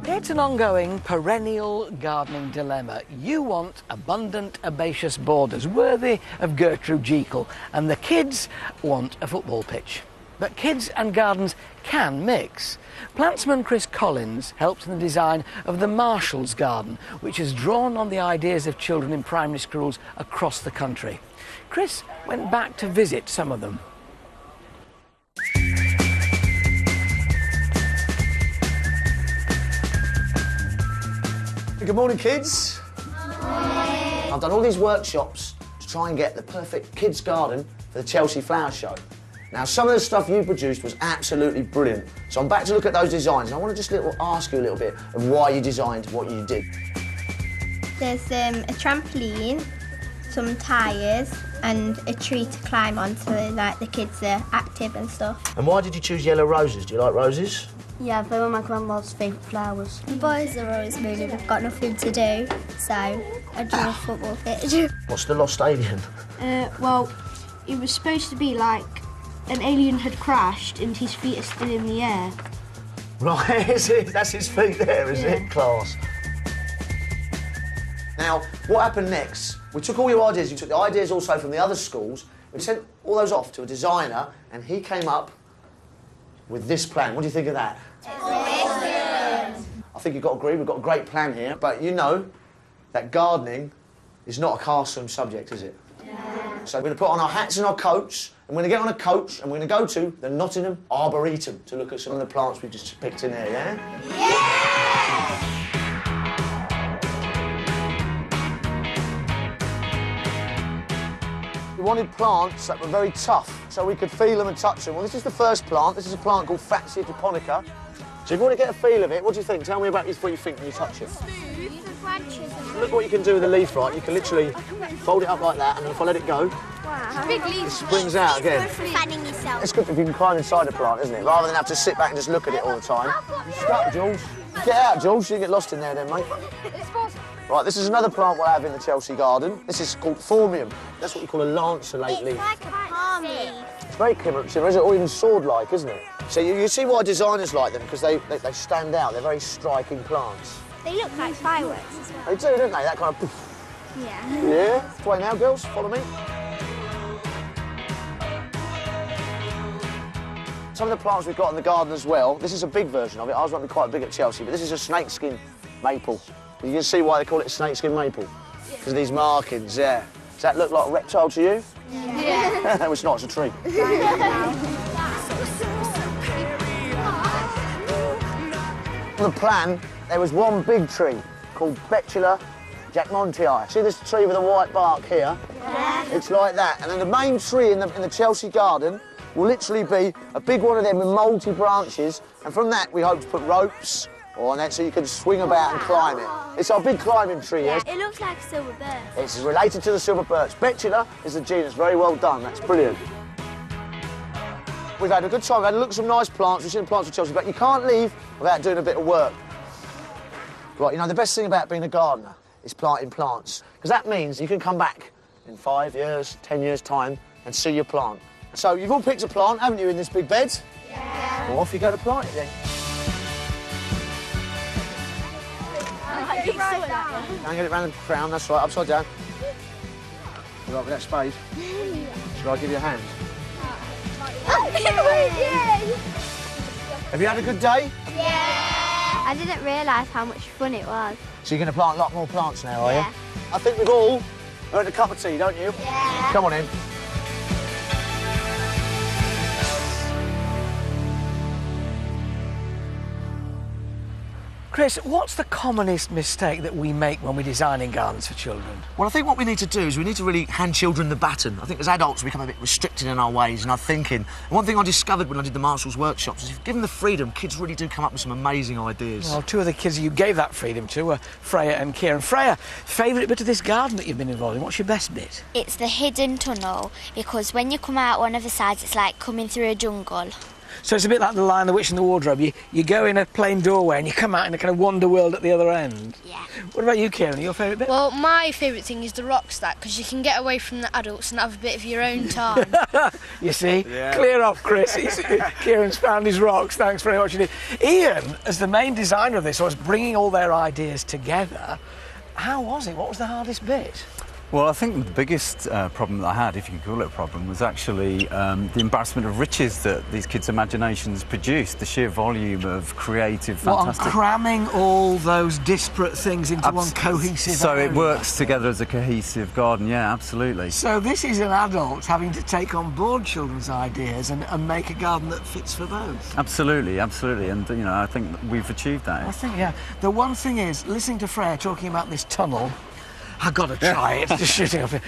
It's an ongoing, perennial gardening dilemma. You want abundant, herbaceous borders worthy of Gertrude Jekyll, and the kids want a football pitch. But kids and gardens can mix. Plantsman Chris Collins helped in the design of the Marshall's Garden, which has drawn on the ideas of children in primary schools across the country. Chris went back to visit some of them. Good morning, kids. Morning. I've done all these workshops to try and get the perfect kids' garden for the Chelsea Flower Show. Now, some of the stuff you produced was absolutely brilliant, so I'm back to look at those designs, and I want to just ask you a little bit of why you designed what you did. There's a trampoline, some tyres, and a tree to climb on so like the kids are active and stuff. And why did you choose yellow roses? Do you like roses? Yeah, they were my grandma's favourite flowers. The boys are always moaning they've got nothing to do, so I drew a football pitch. What's the lost alien? Well, it was supposed to be like an alien had crashed and his feet are still in the air. Right, is it? That's his feet there, is it? Class. Now, what happened next? We took all your ideas, you took the ideas also from the other schools, we sent all those off to a designer, and he came up with this plan. What do you think of that? Excellent. I think you've got to agree, we've got a great plan here, but you know that gardening is not a classroom subject, is it? Yeah. So we're going to put on our hats and our coats, and we're going to get on a coach, and we're going to go to the Nottingham Arboretum to look at some of the plants we've just picked in there, yeah? Yeah! We wanted plants that were very tough, so we could feel them and touch them. Well, this is the first plant. This is a plant called Fatsia japonica. So if you want to get a feel of it, what do you think? Tell me about what you think when you touch it. Look what you can do with the leaf, right? You can literally fold it up like that, and then if I let it go, it springs out again. It's good if you can climb inside a plant, isn't it? Rather than have to sit back and just look at it all the time. You're stuck, Jules. Get out, Jules. You get lost in there then, mate. Right, this is another plant we'll have in the Chelsea garden. This is called Formium. That's what you call a lanceolate leaf. It's like a palm leaf. It's very similar, or even sword-like, isn't it? So you see why designers like them, because they stand out. They're very striking plants. They look like fireworks as well. They do, don't they? That kind of poof. Yeah. Yeah? Wait now, girls, follow me. Some of the plants we've got in the garden as well, this is a big version of it. Ours won't be quite big at Chelsea, but this is a snakeskin maple. You can see why they call it a snakeskin maple. Because of these markings, yeah. Does that look like a reptile to you? Yeah. Well, it's not, it's a tree. On the plan, there was one big tree called Betula jackmontii. See this tree with the white bark here? Yeah. It's like that. And then the main tree in the Chelsea garden will literally be a big one of them with multi branches, and from that we hope to put ropes on that so you can swing about and climb it. It's our big climbing tree, yes? It looks like a silver birch. It's related to the silver birch. Betula is the genus. Very well done. That's brilliant. We've had a good time. We've had a look at some nice plants. We've seen plants for Chelsea, but you can't leave without doing a bit of work. Right, you know, the best thing about being a gardener is planting plants, because that means you can come back in 5 years, 10 years' time and see your plant. So you've all picked a plant, haven't you, in this big bed? Yeah. Well, off you go to plant it then. Go and get it round the crown, that's right, upside down. You right with that spade? Shall I give you a hand? Have you had a good day? Yeah! I didn't realise how much fun it was. So you're going to plant a lot more plants now, are you? I think we've all earned a cup of tea, don't you? Yeah. Come on in. Chris, what's the commonest mistake that we make when we're designing gardens for children? Well, I think what we need to do is we need to really hand children the baton. I think as adults we become a bit restricted in our ways and our thinking. And one thing I discovered when I did the Marshall's workshops is if you give them the freedom, kids really do come up with some amazing ideas. Well, two of the kids you gave that freedom to were Freya and Kieran. Freya, favourite bit of this garden that you've been involved in, what's your best bit? It's the hidden tunnel, because when you come out one of the sides, it's like coming through a jungle. So it's a bit like The Lion, the Witch and the Wardrobe. You go in a plain doorway and you come out in a kind of wonder world at the other end. Yeah. What about you, Kieran? Your favourite bit? Well, my favourite thing is the rock stack, because you can get away from the adults and have a bit of your own time. You see? Yeah. Clear off, Chris. Kieran's found his rocks. Thanks very much indeed. Ian, as the main designer of this, was bringing all their ideas together. How was it? What was the hardest bit? Well, I think the biggest problem that I had, if you could call it a problem, was actually the embarrassment of riches that these kids' imaginations produced, the sheer volume of creative, fantastic... Well, cramming all those disparate things into one cohesive So area. it works together as a cohesive garden, yeah, absolutely. So this is an adult having to take on board children's ideas and make a garden that fits for both. Absolutely, absolutely, and, you know, I think we've achieved that. I think, yeah. The one thing is, listening to Freya talking about this tunnel, I've got to try it. It's just shooting up here.